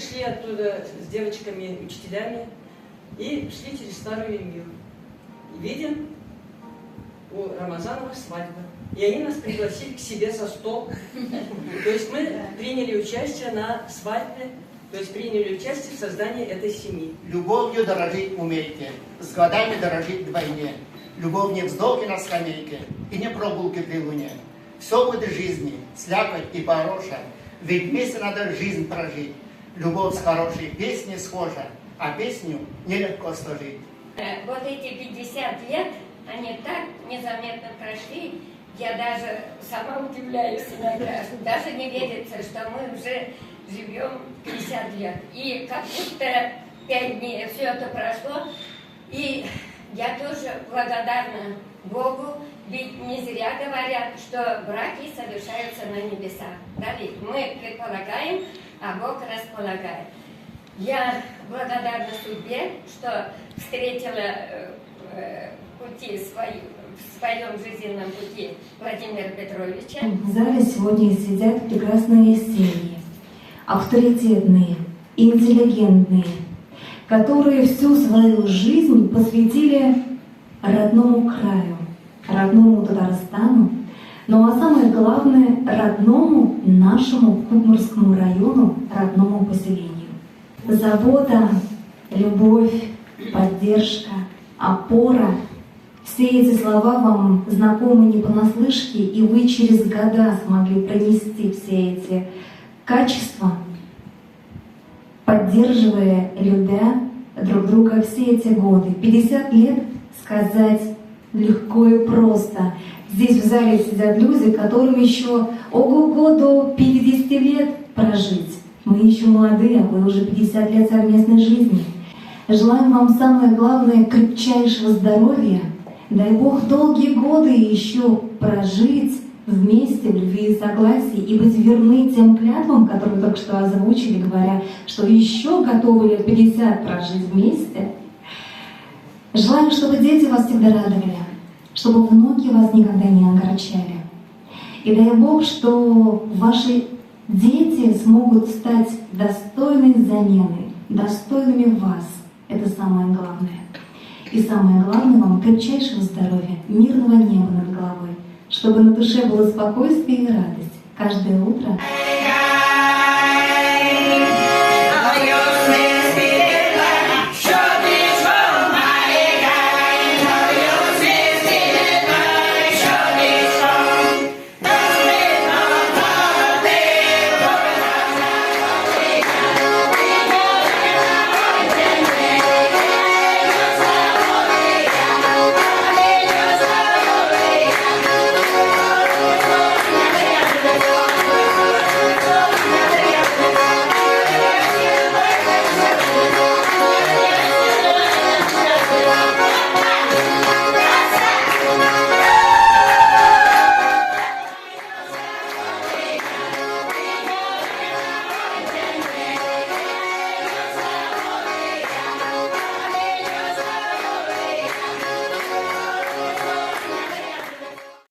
шли оттуда с девочками-учителями и шли через Старую Емью. И видим, у Рамазановых свадьба. И они нас пригласили к себе за стол. То есть мы приняли участие на свадьбе, то есть приняли участие в создании этой семьи. Любовью дорожить умейте, с годами дорожить вдвойне. Любовь не вздохи на скамейке и не прогулки при луне. Все будет в жизни, слякоть и пороша, ведь вместе надо жизнь прожить. Любовь с хорошей песней схожа, а песню нелегко сложить. Вот эти 50 лет, они так незаметно прошли, я даже сама удивляюсь иногда, даже не верится, что мы уже живем 50 лет. И как будто 5 дней все это прошло, и я тоже благодарна Богу, ведь не зря говорят, что браки совершаются на небесах. Да, ведь мы предполагаем, а Бог располагает. Я благодарна судьбе, что встретила пути в своем жизненном пути Владимира Петровича. В зале сегодня сидят прекрасные семьи, авторитетные, интеллигентные, которые всю свою жизнь посвятили родному краю, родному Татарстану, ну а самое главное, родному нашему Кукмурскому району, родному поселению. Забота, любовь, поддержка, опора — все эти слова вам знакомы не понаслышке, и вы через года смогли пронести все эти качества, поддерживая, любя друг друга все эти годы. 50 лет сказать легко и просто. Здесь в зале сидят люди, которым еще ого-го до 50 лет прожить. Мы еще молодые, а вы уже 50 лет совместной жизни. Желаем вам самое главное — крепчайшего здоровья. Дай Бог долгие годы еще прожить вместе в любви и согласии и быть верны тем клятвам, которые вы только что озвучили, говоря, что еще готовы лет 50 прожить вместе. Желаем, чтобы дети вас всегда радовали, чтобы внуки вас никогда не огорчали. И дай Бог, что ваши дети смогут стать достойной заменой, достойными вас. Это самое главное. И самое главное, вам крепчайшего здоровья, мирного неба над головой, чтобы на душе было спокойствие и радость каждое утро.